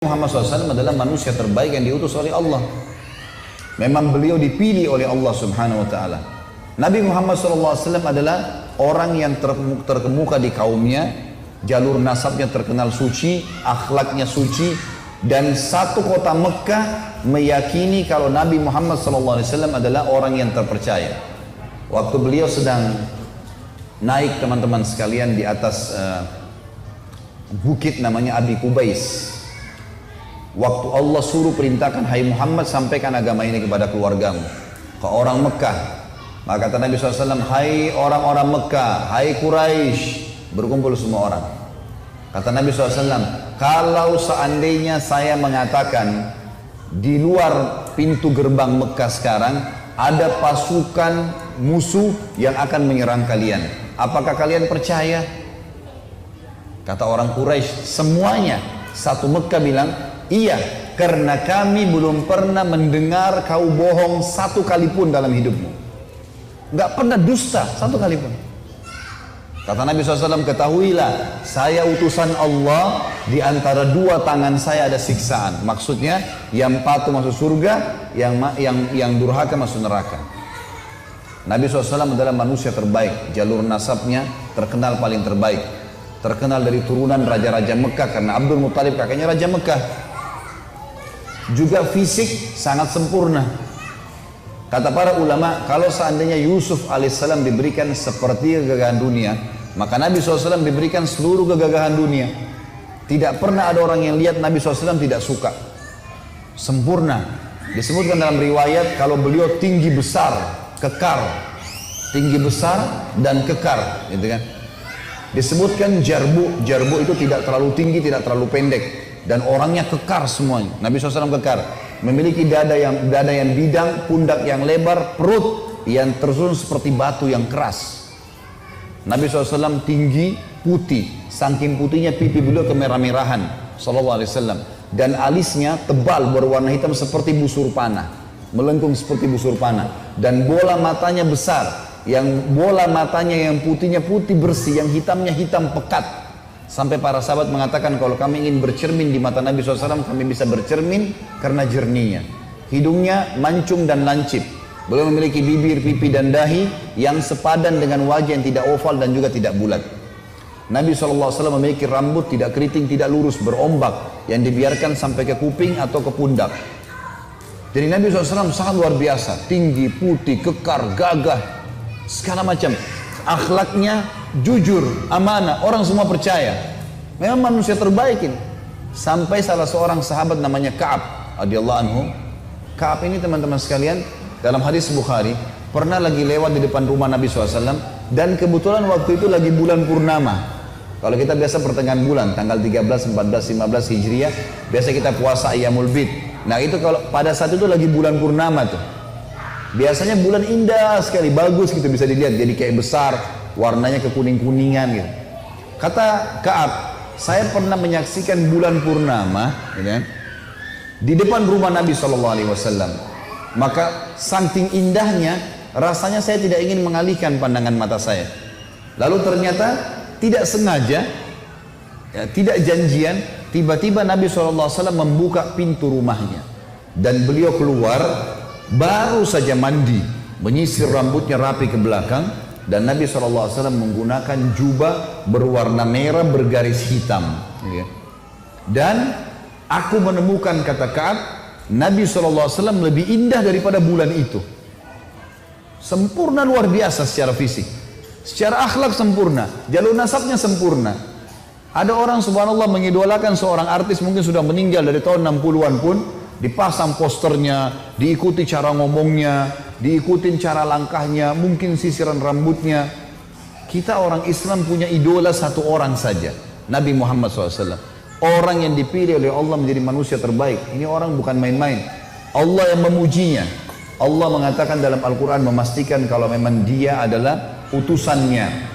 Muhammad SAW adalah manusia terbaik yang diutus oleh Allah. Memang beliau dipilih oleh Allah Subhanahu wa Ta'ala. Nabi Muhammad SAW adalah orang yang terkemuka di kaumnya, jalur nasabnya terkenal suci, akhlaknya suci, dan satu kota Mekah meyakini kalau Nabi Muhammad SAW adalah orang yang terpercaya. Waktu beliau sedang naik teman-teman sekalian di atas bukit namanya Abi Kubais. Waktu Allah suruh perintahkan, hai Muhammad, sampaikan agama ini kepada keluargamu, ke orang Mekah. Maka kata Nabi SAW, hai orang-orang Mekah, hai Quraisy, berkumpul semua orang. Kata Nabi SAW, kalau seandainya saya mengatakan di luar pintu gerbang Mekah sekarang ada pasukan musuh yang akan menyerang kalian, apakah kalian percaya? Kata orang Quraisy semuanya satu Mekah bilang, iya, karena kami belum pernah mendengar kau bohong satu kali pun dalam hidupmu. Nggak pernah dusta satu kali pun. Kata Nabi SAW, ketahuilah, saya utusan Allah, di antara dua tangan saya ada siksaan. Maksudnya, yang patuh masuk surga, yang durhaka masuk neraka. Nabi SAW adalah manusia terbaik, jalur nasabnya terkenal paling terbaik. Terkenal dari turunan raja-raja Mekah, karena Abdul Muttalib kakaknya raja Mekah. Juga fisik sangat sempurna. Kata para ulama, kalau seandainya Yusuf alaihissalam diberikan seperti kegagahan dunia, maka Nabi SAW diberikan seluruh kegagahan dunia. Tidak pernah ada orang yang lihat Nabi SAW tidak suka. Sempurna. Disebutkan dalam riwayat kalau beliau tinggi besar, kekar. Tinggi besar dan kekar, gitu kan. Disebutkan jarbu itu tidak terlalu tinggi, tidak terlalu pendek. Dan orangnya kekar semuanya. Nabi SAW kekar, memiliki dada yang bidang, pundak yang lebar, perut yang tersusun seperti batu yang keras. Nabi SAW tinggi, putih, saking putihnya pipi beliau kemerah-merahan SAW. Dan alisnya tebal berwarna hitam seperti busur panah, melengkung seperti busur panah. Dan bola matanya besar, bola matanya yang putihnya putih bersih, yang hitamnya hitam pekat. Sampai para sahabat mengatakan, kalau kami ingin bercermin di mata Nabi SAW, kami bisa bercermin karena jernihnya. Hidungnya mancung dan lancip. Beliau memiliki bibir, pipi dan dahi yang sepadan dengan wajah yang tidak oval dan juga tidak bulat. Nabi SAW memiliki rambut tidak keriting, tidak lurus, berombak, yang dibiarkan sampai ke kuping atau ke pundak. Jadi Nabi SAW sangat luar biasa, tinggi, putih, kekar, gagah, segala macam. Akhlaknya jujur, amanah, orang semua percaya. Memang manusia terbaik ini. Sampai salah seorang sahabat namanya Ka'ab radhiyallahu anhu. Ka'ab ini teman-teman sekalian, dalam hadis Bukhari, pernah lagi lewat di depan rumah Nabi SAW, dan kebetulan waktu itu lagi bulan purnama. Kalau kita biasa pertengahan bulan, tanggal 13, 14, 15 Hijriah, biasa kita puasa Ayyamul Bid. Nah itu kalau pada saat itu lagi bulan purnama tuh. Biasanya bulan indah sekali, bagus gitu, bisa dilihat, jadi kayak besar, warnanya kekuning-kuningan gitu. Kata Ka'ab, saya pernah menyaksikan bulan purnama gitu, di depan rumah Nabi SAW. Maka saking indahnya, rasanya saya tidak ingin mengalihkan pandangan mata saya. Lalu ternyata tidak sengaja, ya, tidak janjian, tiba-tiba Nabi SAW membuka pintu rumahnya. Dan beliau keluar, baru saja mandi, menyisir rambutnya rapi ke belakang, dan Nabi SAW menggunakan jubah berwarna merah bergaris hitam. Dan aku menemukan, kata Ka'ab, Nabi SAW lebih indah daripada bulan itu. Sempurna luar biasa secara fisik, secara akhlak sempurna, jalur nasabnya sempurna. Ada orang subhanallah mengidolakan seorang artis mungkin sudah meninggal dari tahun 60-an pun, dipasang posternya, diikuti cara ngomongnya, diikuti cara langkahnya, mungkin sisiran rambutnya. Kita orang Islam punya idola satu orang saja, Nabi Muhammad SAW. Orang yang dipilih oleh Allah menjadi manusia terbaik. Ini orang bukan main-main. Allah yang memujinya. Allah mengatakan dalam Al-Quran, memastikan kalau memang dia adalah utusannya.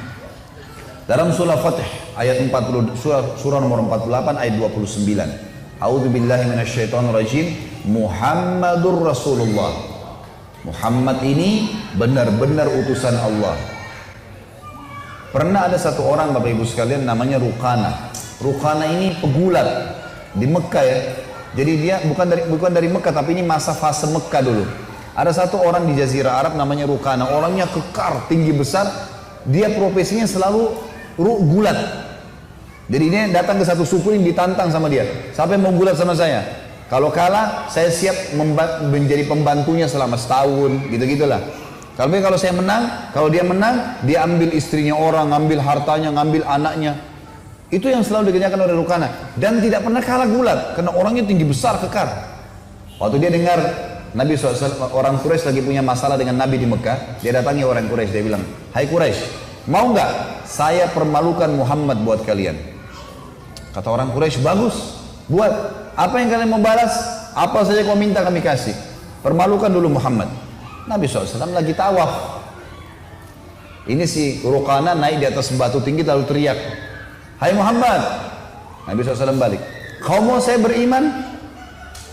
Dalam surah Fatih ayat 40, surah nomor 48 ayat 29. A'udzu billahi minasyaitonir rajim. Muhammadur Rasulullah. Muhammad ini benar-benar utusan Allah. Pernah ada satu orang Bapak Ibu sekalian namanya Ruqana. Ruqana ini pegulat. di Mekah ya. Jadi dia bukan dari Mekah, tapi ini masa fase Mekah dulu. Ada satu orang di Jazirah Arab namanya Rukana, orangnya kekar, tinggi besar, dia profesinya selalu gulat. Jadi dia datang ke satu suku ini ditantang sama dia, siapa yang mau gulat sama saya? Kalau kalah, saya siap menjadi pembantunya selama setahun, gitu-gitulah. Kalau saya menang, kalau dia menang, dia ambil istrinya orang, ngambil hartanya, ngambil anaknya. Itu yang selalu dikerjakan oleh Rukana, dan tidak pernah kalah gulat, karena orangnya tinggi besar, kekar. Waktu dia dengar Nabi SAW, orang Quraisy lagi punya masalah dengan Nabi di Mekah, dia datangi orang Quraisy, dia bilang, "Hai Quraisy, mau nggak saya permalukan Muhammad buat kalian?" Kata orang Quraisy, "Bagus, buat. Apa yang kalian mau balas? Apa saja kau minta kami kasih. Permalukan dulu Muhammad." Nabi SAW lagi tawaf. Ini si Rukana naik di atas batu tinggi lalu teriak, "Hai Muhammad." Nabi SAW balik, "Kau mau saya beriman?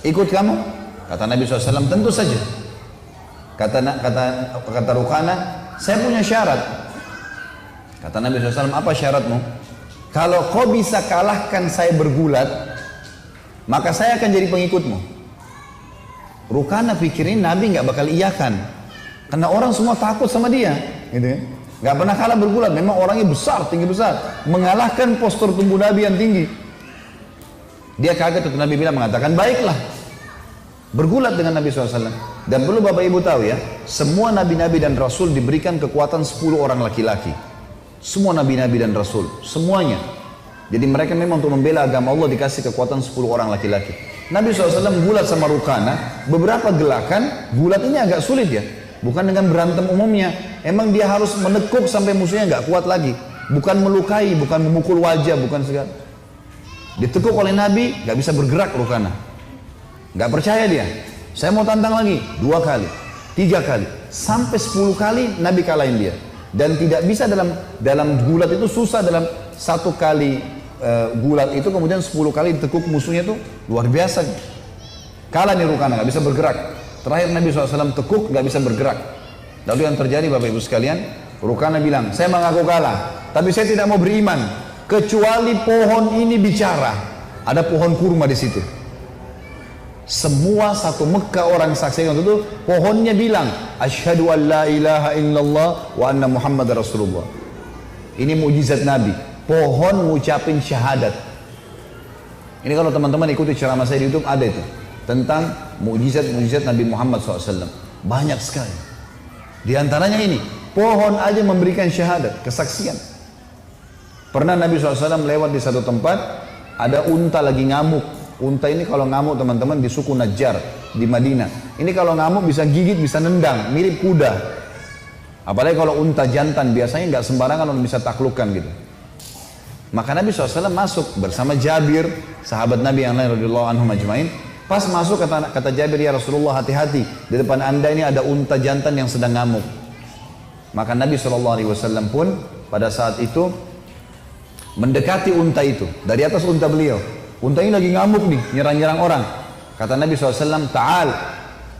Ikut kamu?" Kata Nabi SAW, "Tentu saja." Kata Rukana, "Saya punya syarat." Kata Nabi SAW, "Apa syaratmu?" "Kalau kau bisa kalahkan saya bergulat, maka saya akan jadi pengikutmu." Rukana pikirin Nabi nggak bakal iyakan, karena orang semua takut sama dia, gitu ya. Nggak pernah kalah bergulat, memang orangnya besar, tinggi besar, mengalahkan postur tubuh Nabi yang tinggi. Dia kaget, waktu Nabi bilang, mengatakan, "Baiklah, bergulat dengan Nabi SAW." Dan perlu Bapak Ibu tahu ya, semua Nabi-Nabi dan Rasul diberikan kekuatan 10 orang laki-laki. Semua Nabi-Nabi dan Rasul, semuanya. Jadi mereka memang untuk membela agama Allah dikasih kekuatan 10 orang laki-laki. Nabi SAW gulat sama Rukana, beberapa gelakan, gulat ini agak sulit ya. Bukan dengan berantem umumnya, emang dia harus menekuk sampai musuhnya nggak kuat lagi. Bukan melukai, bukan memukul wajah, bukan segala. Ditekuk oleh Nabi, nggak bisa bergerak Rukana. Nggak percaya dia. Saya mau tantang lagi, 2 kali, 3 kali, sampai 10 kali Nabi kalahin dia. Dan tidak bisa dalam gulat itu susah, dalam 1 kali gulat itu kemudian 10 kali ditekuk musuhnya itu luar biasa. Kalah nih Rukana, nggak bisa bergerak. Terakhir Nabi SAW tekuk, nggak bisa bergerak. Lalu yang terjadi Bapak Ibu sekalian, Rukana bilang, "Saya mengaku kalah, tapi saya tidak mau beriman kecuali pohon ini bicara." Ada pohon kurma di situ. Semua satu Mekah orang saksikan itu, pohonnya bilang, "Asyhadu an la ilaha illallah wa anna Muhammad Rasulullah." Ini mukjizat Nabi. Pohon ngucapin syahadat. Ini kalau teman-teman ikuti ceramah saya di YouTube ada itu tentang mukjizat Nabi Muhammad SAW. Banyak sekali. Di antaranya ini, pohon aja memberikan syahadat, kesaksian. Pernah Nabi SAW lewat di satu tempat, ada unta lagi ngamuk. Unta ini kalau ngamuk teman-teman di suku Najjar di Madinah. Ini kalau ngamuk bisa gigit, bisa nendang, mirip kuda. Apalagi kalau unta jantan, biasanya nggak sembarangan orang bisa taklukkan gitu. Maka Nabi SAW masuk bersama Jabir, sahabat Nabi yang lain radhiyallahu anhum ajmain. Pas masuk kata Jabir, "Ya Rasulullah, hati-hati, di depan anda ini ada unta jantan yang sedang ngamuk." Maka Nabi SAW pun pada saat itu mendekati unta itu dari atas unta beliau. Unta ini lagi ngamuk nih, nyerang-nyerang orang. Kata Nabi SAW, "Ta'al,"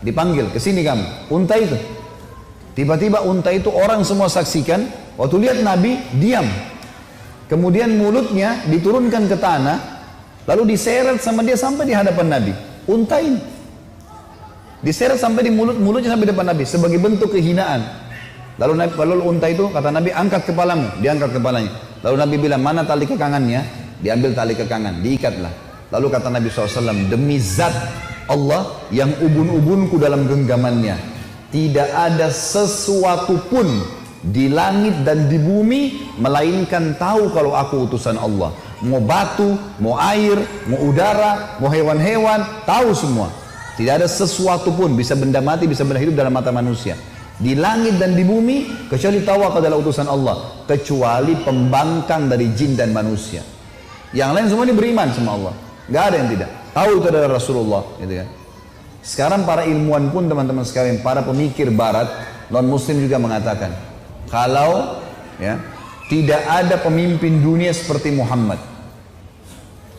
dipanggil, "kesini kamu." Unta itu, tiba-tiba unta itu orang semua saksikan, waktu lihat Nabi diam. Kemudian mulutnya diturunkan ke tanah, lalu diseret sama dia sampai di hadapan Nabi. Unta ini diseret sampai di mulutnya sampai di depan Nabi sebagai bentuk kehinaan. Lalu unta itu kata Nabi, "Angkat kepalamu." Diangkat kepalanya. Lalu Nabi bilang, "Mana tali kekangannya?" Diambil tali kekangan, diikatlah. Lalu kata Nabi SAW, "Demi zat Allah yang ubun-ubunku dalam genggamannya, tidak ada sesuatu pun di langit dan di bumi melainkan tahu kalau aku utusan Allah. Mau batu, mau air, mau udara, mau hewan-hewan, tahu semua. Tidak ada sesuatu pun, bisa benda mati, bisa benda hidup dalam mata manusia, di langit dan di bumi, kecuali tahu aku adalah utusan Allah, kecuali pembangkang dari jin dan manusia. Yang lain semua ini beriman sama Allah, nggak ada yang tidak tahu itu adalah Rasulullah, gitu kan. Sekarang para ilmuwan pun teman-teman sekalian, para pemikir Barat, non Muslim juga mengatakan, kalau ya tidak ada pemimpin dunia seperti Muhammad.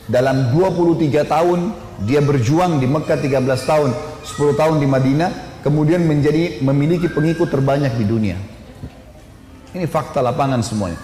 Dalam 23 tahun dia berjuang di Mekah, 13 tahun, 10 tahun di Madinah, kemudian memiliki pengikut terbanyak di dunia. Ini fakta lapangan semuanya.